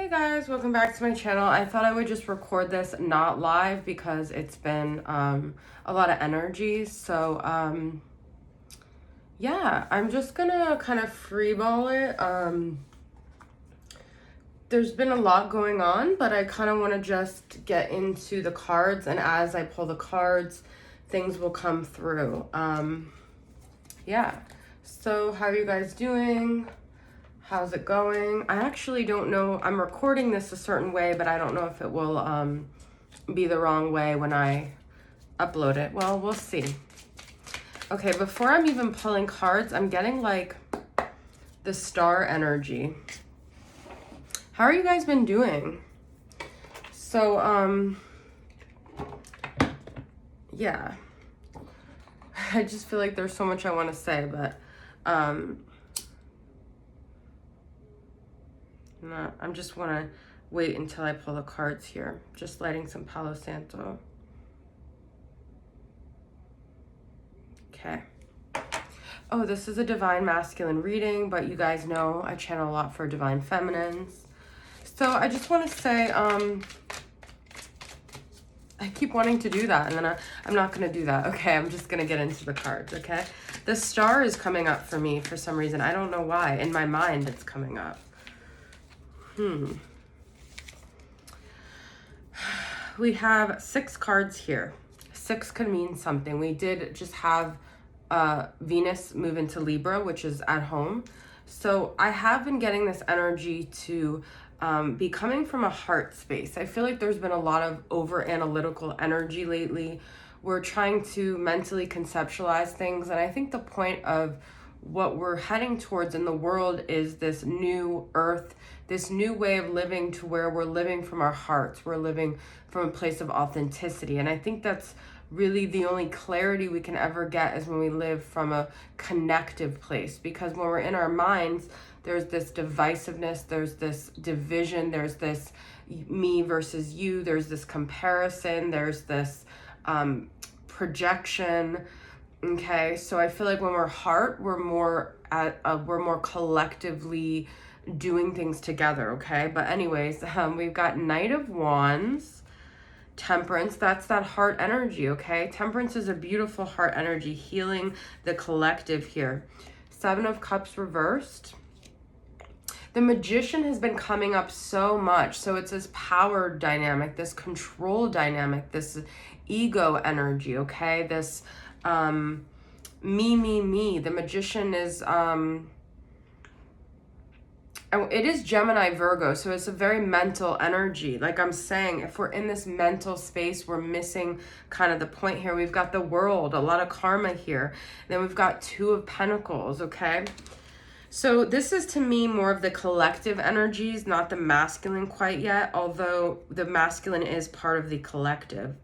Hey guys, welcome back to my channel. I thought I would just record this not live because it's been a lot of energy. So yeah, I'm just gonna kind of freeball it. There's been a lot going on, but I kind of want to just get into the cards, and as I pull the cards, things will come through. Yeah. So how are you guys doing? How's it going? I actually don't know. I'm recording this a certain way, but I don't know if it will be the wrong way when I upload it. Well, we'll see. Okay, before I'm even pulling cards, I'm getting like the star energy. How are you guys been doing? So, yeah. I just feel like there's so much I want to say, but I just want to wait until I pull the cards here. Just lighting some Palo Santo. Okay. Oh, this is a divine masculine reading, but you guys know I channel a lot for divine feminines. So I just want to say, I keep wanting to do that, and then I'm not going to do that. Okay, I'm just going to get into the cards, okay? The star is coming up for me for some reason. I don't know why. In my mind, it's coming up. We have 6 cards here. 6 could mean something. We did just have Venus move into Libra, which is at home. So I have been getting this energy to be coming from a heart space. I feel like there's been a lot of over analytical energy lately. We're trying to mentally conceptualize things, and I think the point of what we're heading towards in the world is this new earth, this new way of living, to where we're living from our hearts. We're living from a place of authenticity. And I think that's really the only clarity we can ever get, is when we live from a connective place. Because when we're in our minds, there's this divisiveness, there's this division, there's this me versus you, there's this comparison, there's this projection. Okay, so I feel like when we're heart, we're more collectively doing things together. Okay, but anyways, we've got Knight of Wands, Temperance. That's that heart energy. Okay, Temperance is a beautiful heart energy, healing the collective here. 7 of Cups reversed. The Magician has been coming up so much. So it's this power dynamic, this control dynamic, this ego energy. Okay, this me. The Magician is it is Gemini Virgo, so it's a very mental energy. Like I'm saying, if we're in this mental space, we're missing kind of the point here. We've got the World, a lot of karma here. Then we've got 2 of Pentacles. Okay, so this is to me more of the collective energies, not the masculine quite yet, although the masculine is part of the collective.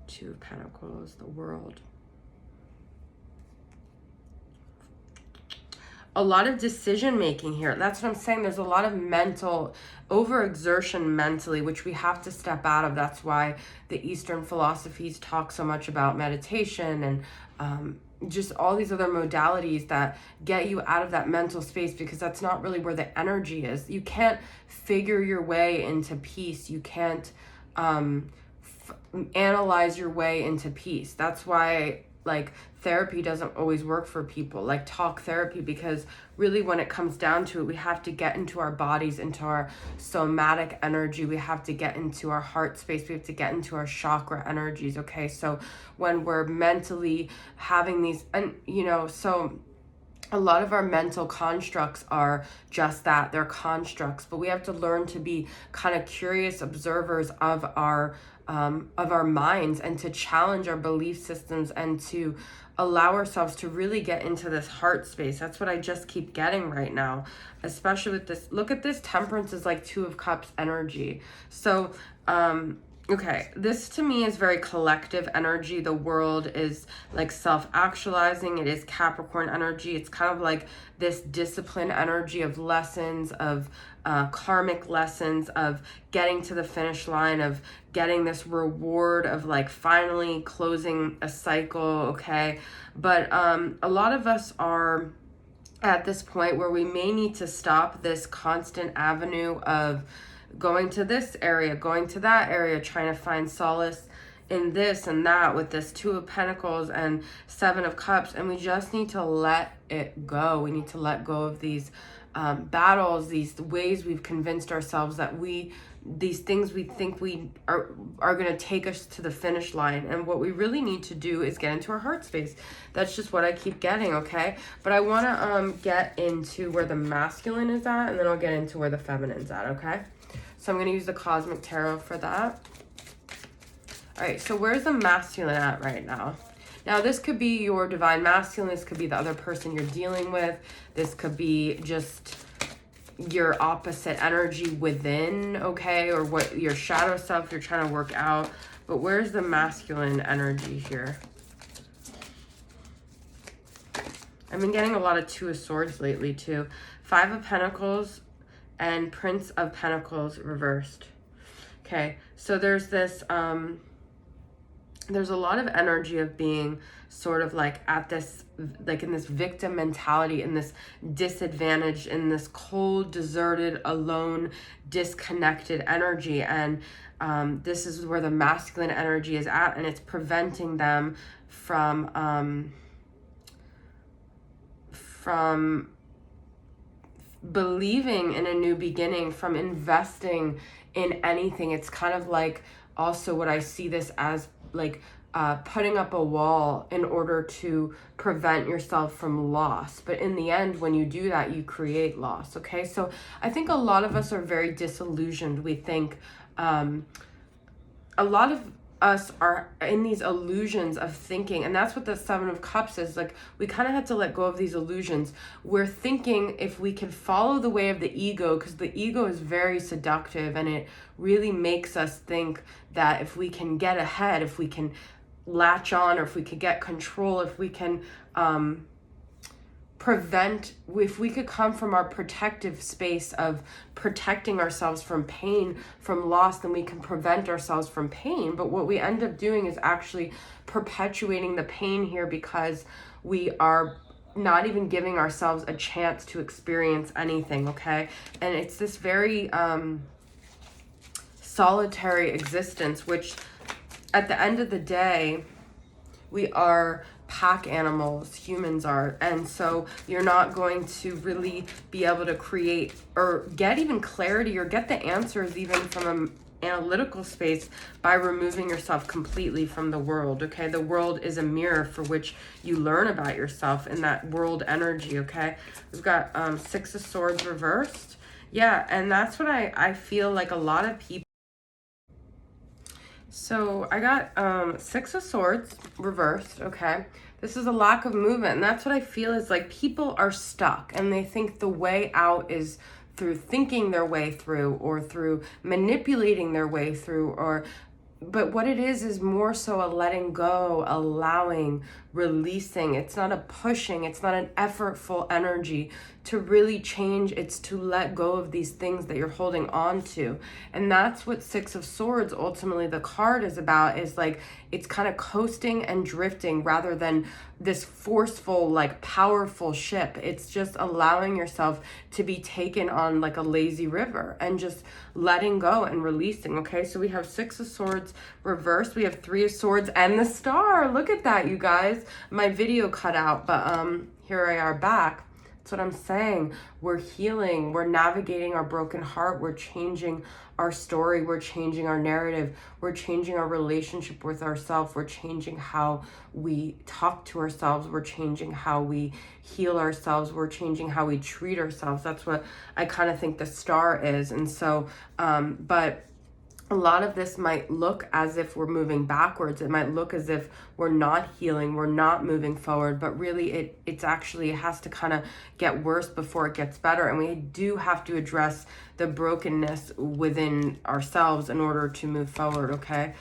2 of Pentacles, the World. A lot of decision making here. That's what I'm saying. There's a lot of mental overexertion mentally, which we have to step out of. That's why the Eastern philosophies talk so much about meditation and just all these other modalities that get you out of that mental space, because that's not really where the energy is. You can't figure your way into peace. You can't analyze your way into peace. That's why like therapy doesn't always work for people, like talk therapy, because really when it comes down to it, we have to get into our bodies, into our somatic energy. We have to get into our heart space. We have to get into our chakra energies. Okay, so when we're mentally having these, and so a lot of our mental constructs are just that, they're constructs, but we have to learn to be kind of curious observers of our minds, and to challenge our belief systems, and to allow ourselves to really get into this heart space. That's what I just keep getting right now, especially with this. Look at this, Temperance is like 2 of Cups energy. So okay, this to me is very collective energy. The World is like self-actualizing. It is Capricorn energy. It's kind of like this discipline energy of lessons, of karmic lessons, of getting to the finish line, of getting this reward of like finally closing a cycle. Okay, but a lot of us are at this point where we may need to stop this constant avenue of going to this area, going to that area, trying to find solace in this and that with this Two of Pentacles and Seven of Cups. And we just need to let it go. We need to let go of these battles, these ways we've convinced ourselves that these things we think we are going to take us to the finish line. And what we really need to do is get into our heart space. That's just what I keep getting, okay? But I want to get into where the masculine is at, and then I'll get into where the feminine's at, okay? So I'm going to use the Cosmic Tarot for that. All right, so where's the masculine at right now? Now, this could be your divine masculine. This could be the other person you're dealing with. This could be just your opposite energy within, okay? Or what your shadow self you're trying to work out. But where's the masculine energy here? I've been getting a lot of Two of Swords lately, too. Five of Pentacles and Prince of Pentacles reversed. Okay, so there's this... there's a lot of energy of being sort of like at this, like in this victim mentality, in this disadvantage, in this cold, deserted, alone, disconnected energy. And this is where the masculine energy is at, and it's preventing them from believing in a new beginning, from investing in anything. It's kind of like also what I see this as, like putting up a wall in order to prevent yourself from loss. But in the end, when you do that, you create loss, okay? So I think a lot of us are very disillusioned. We think a lot of us are in these illusions of thinking, and that's what the Seven of Cups is. Like, we kind of have to let go of these illusions. We're thinking if we can follow the way of the ego, because the ego is very seductive, and it really makes us think that if we can get ahead, if we can latch on, or if we could get control, if we can if we could come from our protective space of protecting ourselves from pain, from loss, then we can prevent ourselves from pain. But what we end up doing is actually perpetuating the pain here, because we are not even giving ourselves a chance to experience anything, okay? And it's this very solitary existence, which at the end of the day, we are pack animals, humans are. And so you're not going to really be able to create or get even clarity or get the answers even from an analytical space by removing yourself completely from the world, okay? The world is a mirror for which you learn about yourself in that world energy, okay? We've got Six of Swords reversed. Yeah, and that's what I feel like a lot of people. So I got Six of Swords reversed, okay? This is a lack of movement, and that's what I feel is like people are stuck, and they think the way out is through thinking their way through, or through manipulating their way through, but what it is more so a letting go, allowing, releasing. It's not a pushing, it's not an effortful energy to really change. It's to let go of these things that you're holding on to. And that's what Six of Swords, ultimately the card is about, is like, it's kind of coasting and drifting rather than this forceful, like powerful ship. It's just allowing yourself to be taken on like a lazy river and just letting go and releasing. Okay, so we have Six of Swords reversed. We have Three of Swords and the Star. Look at that, you guys. My video cut out, but here I are back. That's what I'm saying. We're healing. We're navigating our broken heart. We're changing our story. We're changing our narrative. We're changing our relationship with ourselves. We're changing how we talk to ourselves. We're changing how we heal ourselves. We're changing how we treat ourselves. That's what I kind of think the Star is. And so, but a lot of this might look as if we're moving backwards. It might look as if we're not healing, we're not moving forward, but really it has to kind of get worse before it gets better. And we do have to address the brokenness within ourselves in order to move forward, okay?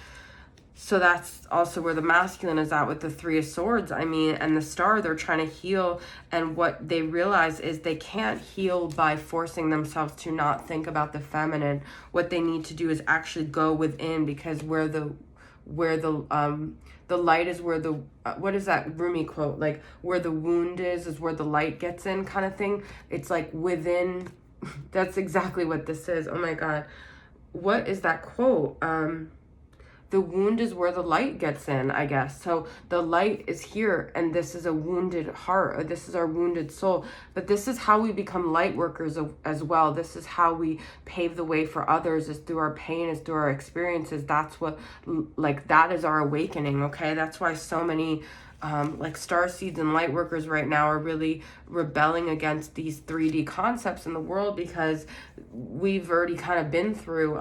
So that's also where the masculine is at with the Three of Swords. I mean, and the Star, they're trying to heal. And what they realize is they can't heal by forcing themselves to not think about the feminine. What they need to do is actually go within, because where the The light is where the, what is that Rumi quote? Like, where the wound is where the light gets in, kind of thing. It's like within, that's exactly what this is. Oh my God. What is that quote? The wound is where the light gets in, I guess. So the light is here, and this is a wounded heart, or this is our wounded soul. But this is how we become light workers as well. This is how we pave the way for others, is through our pain, is through our experiences. That's what, like, that is our awakening, okay? That's why so many like star seeds and light workers right now are really rebelling against these 3D concepts in the world, because we've already kind of been through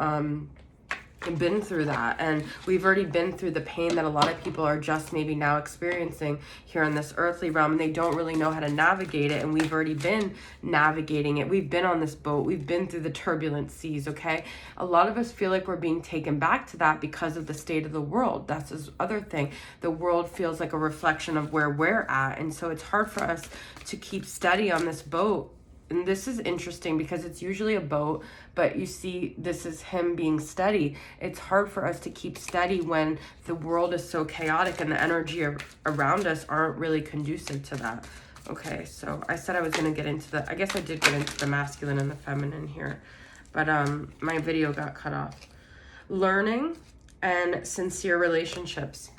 that, and we've already been through the pain that a lot of people are just maybe now experiencing here in this earthly realm, and they don't really know how to navigate it. And we've already been navigating it. We've been on this boat. We've been through the turbulent seas, okay? A lot of us feel like we're being taken back to that because of the state of the world. That's this other thing. The world feels like a reflection of where we're at, and so it's hard for us to keep steady on this boat. And this is interesting because it's usually a boat, but you see, this is him being steady. It's hard for us to keep steady when the world is so chaotic and the energy around us aren't really conducive to that. Okay, so I said I was going to get into I guess I did get into the masculine and the feminine here, but my video got cut off. Learning and sincere relationships.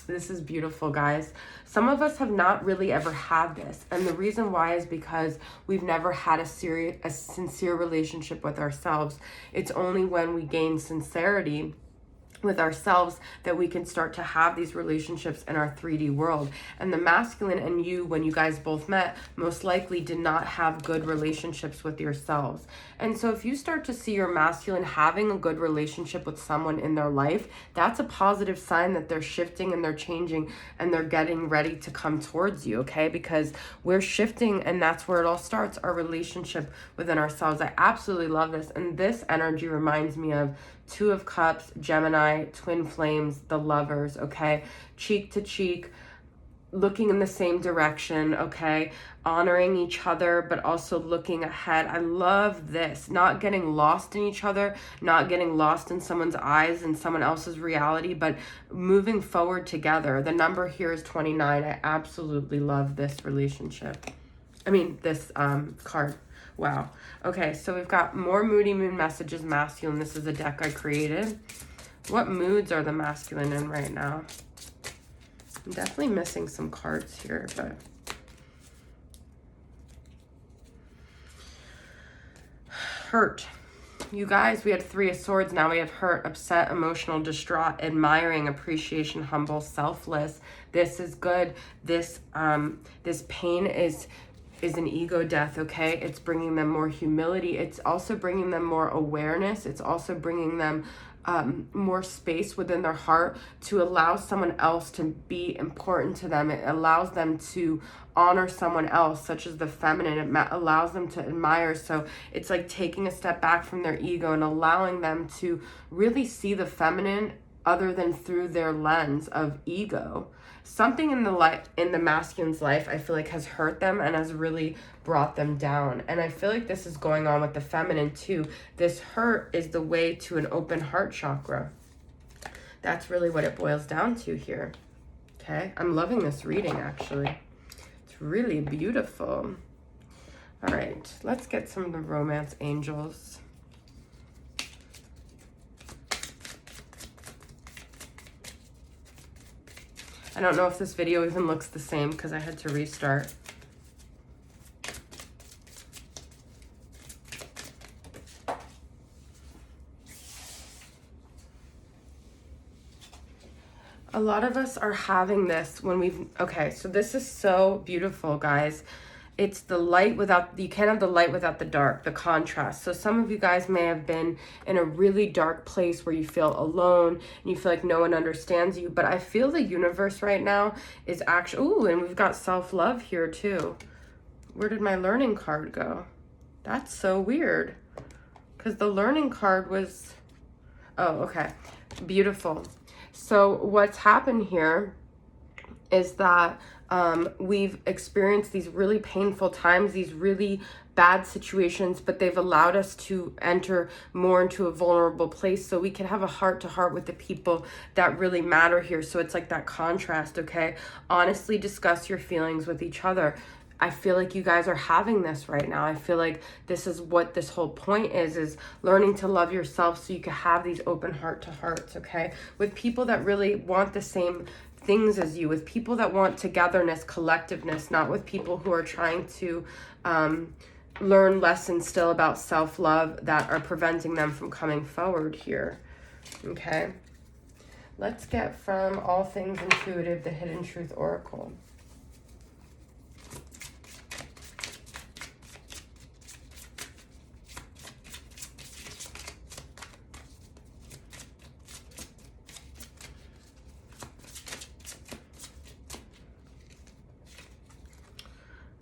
This is beautiful, guys. Some of us have not really ever had this. And the reason why is because we've never had a sincere relationship with ourselves. It's only when we gain sincerity with ourselves that we can start to have these relationships in our 3D world. And the masculine and you, when you guys both met, most likely did not have good relationships with yourselves. And so if you start to see your masculine having a good relationship with someone in their life, that's a positive sign that they're shifting and they're changing and they're getting ready to come towards you, okay? Because we're shifting, and that's where it all starts, our relationship within ourselves. I absolutely love this. And this energy reminds me of Two of Cups, Gemini, twin flames, the lovers, okay? Cheek to cheek, looking in the same direction, okay? Honoring each other, but also looking ahead. I love this. Not getting lost in each other, not getting lost in someone's eyes and someone else's reality, but moving forward together. The number here is 29. I absolutely love this relationship. I mean, this card. Wow. Okay, so we've got more Moody Moon messages, masculine. This is a deck I created. What moods are the masculine in right now? I'm definitely missing some cards here, but hurt. You guys, we had Three of Swords. Now we have hurt, upset, emotional, distraught, admiring, appreciation, humble, selfless. This is good. This pain is an ego death, okay? It's bringing them more humility. It's also bringing them more awareness. It's also bringing them more space within their heart to allow someone else to be important to them. It allows them to honor someone else, such as the feminine. It allows them to admire. So it's like taking a step back from their ego and allowing them to really see the feminine other than through their lens of ego. Something in the masculine's life, I feel like, has hurt them and has really brought them down. And I feel like this is going on with the feminine too. This hurt is the way to an open heart chakra. That's really what it boils down to here. Okay, I'm loving this reading, actually. It's really beautiful. All right, let's get some of the romance angels. I don't know if this video even looks the same because I had to restart. A lot of us are having this when we've, okay, so this is so beautiful, guys. It's the light without, you can't have the light without the dark, the contrast. So some of you guys may have been in a really dark place where you feel alone and you feel like no one understands you. But I feel the universe right now is actually, ooh, and we've got self-love here too. Where did my learning card go? That's so weird. Because the learning card was, oh, okay. Beautiful. So what's happened here is that We've experienced these really painful times, these really bad situations, but they've allowed us to enter more into a vulnerable place so we can have a heart-to-heart with the people that really matter here. So it's like that contrast, okay? Honestly discuss your feelings with each other. I feel like you guys are having this right now. I feel like this is what this whole point is learning to love yourself so you can have these open heart-to-hearts, okay? With people that really want the same things as you, with people that want togetherness, collectiveness, not with people who are trying to learn lessons still about self-love that are preventing them from coming forward here, okay? Let's get from All Things Intuitive, the Hidden Truth Oracle.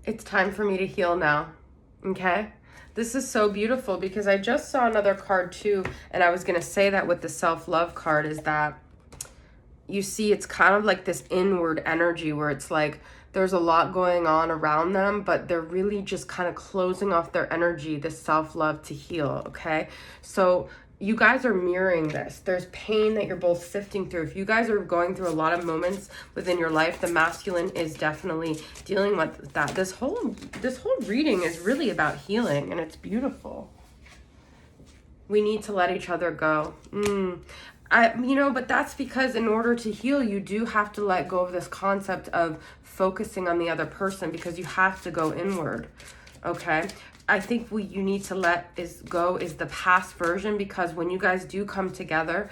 It's time for me to heal now, okay? This is so beautiful because I just saw another card too, and I was going to say that with the self-love card is that you see it's kind of like this inward energy where it's like there's a lot going on around them, but they're really just kind of closing off their energy, this self-love to heal, okay? So you guys are mirroring this. There's pain that you're both sifting through. If you guys are going through a lot of moments within your life, the masculine is definitely dealing with that. This whole reading is really about healing, and it's beautiful. We need to let each other go. But that's because in order to heal, you do have to let go of this concept of focusing on the other person because you have to go inward, okay? I think what you need to let go is the past version, because when you guys do come together,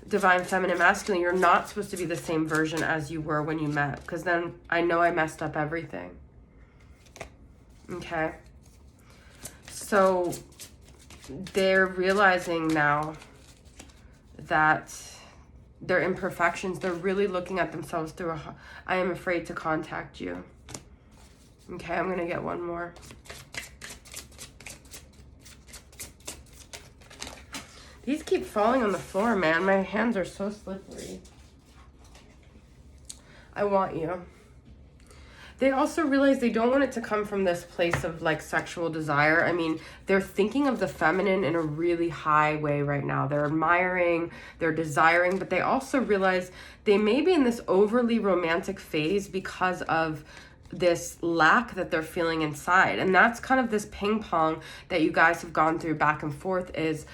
divine feminine masculine, you're not supposed to be the same version as you were when you met, because then I know I messed up everything. Okay. So they're realizing now that their imperfections, they're really looking at themselves through I am afraid to contact you. Okay, I'm going to get one more. These keep falling on the floor, man. My hands are so slippery. I want you. They also realize they don't want it to come from this place of like sexual desire. I mean, they're thinking of the feminine in a really high way right now. They're admiring, they're desiring, but they also realize they may be in this overly romantic phase because of this lack that they're feeling inside. And that's kind of this ping pong that you guys have gone through back and forth, is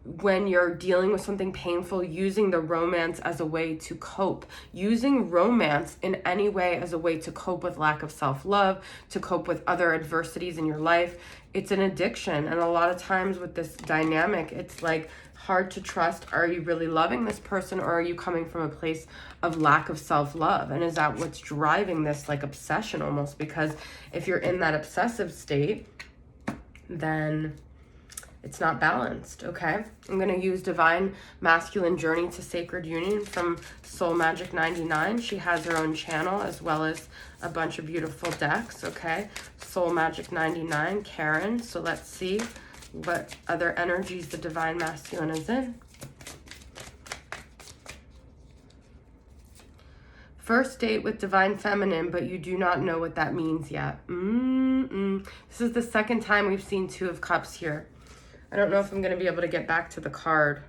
when you're dealing with something painful, using the romance as a way to cope, using romance in any way as a way to cope with lack of self-love, to cope with other adversities in your life. It's an addiction. And a lot of times with this dynamic, it's like hard to trust. Are you really loving this person, or are you coming from a place of lack of self-love? And is that what's driving this like obsession almost? Because if you're in that obsessive state, then it's not balanced, okay? I'm going to use Divine Masculine Journey to Sacred Union from Soul Magic 99. She has her own channel as well as a bunch of beautiful decks, okay? Soul Magic 99, Karen. So let's see what other energies the Divine Masculine is in. First date with Divine Feminine, but you do not know what that means yet. This is the second time we've seen Two of Cups here. I don't know if I'm going to be able to get back to the card.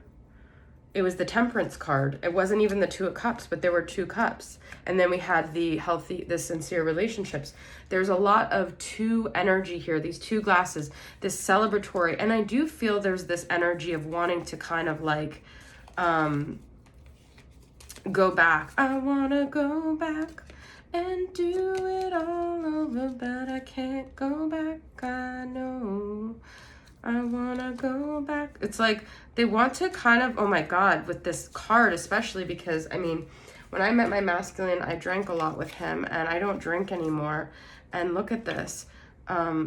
It was the Temperance card. It wasn't even the Two of Cups, but there were two cups. And then we had the sincere relationships. There's a lot of two energy here, these two glasses, this celebratory. And I do feel there's this energy of wanting to kind of like go back. I want to go back and do it all over, but I can't go back. I know. I want to go back. It's like they want to kind of, oh my God, with this card, especially because, I mean, when I met my masculine, I drank a lot with him, and I don't drink anymore. And look at this. I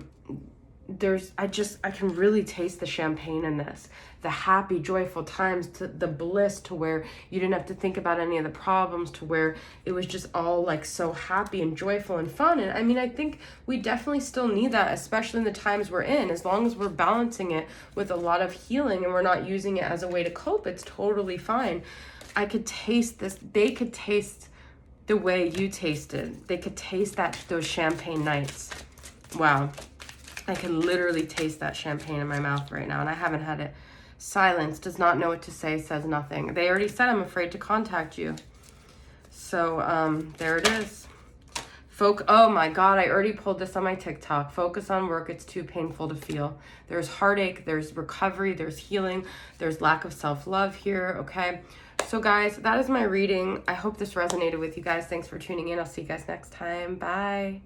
can really taste the champagne in this. The happy, joyful times, to the bliss, to where you didn't have to think about any of the problems, to where it was just all like so happy and joyful and fun. And I mean, I think we definitely still need that, especially in the times we're in. As long as we're balancing it with a lot of healing and we're not using it as a way to cope, it's totally fine. I could taste this. They could taste the way you tasted. They could taste those champagne nights. Wow. I can literally taste that champagne in my mouth right now, and I haven't had it. Silence, does not know what to say, says nothing. They already said, I'm afraid to contact you. So there it is. Oh my God, I already pulled this on my TikTok. Focus on work, it's too painful to feel. There's heartache, there's recovery, there's healing, there's lack of self-love here, okay? So guys, that is my reading. I hope this resonated with you guys. Thanks for tuning in. I'll see you guys next time. Bye.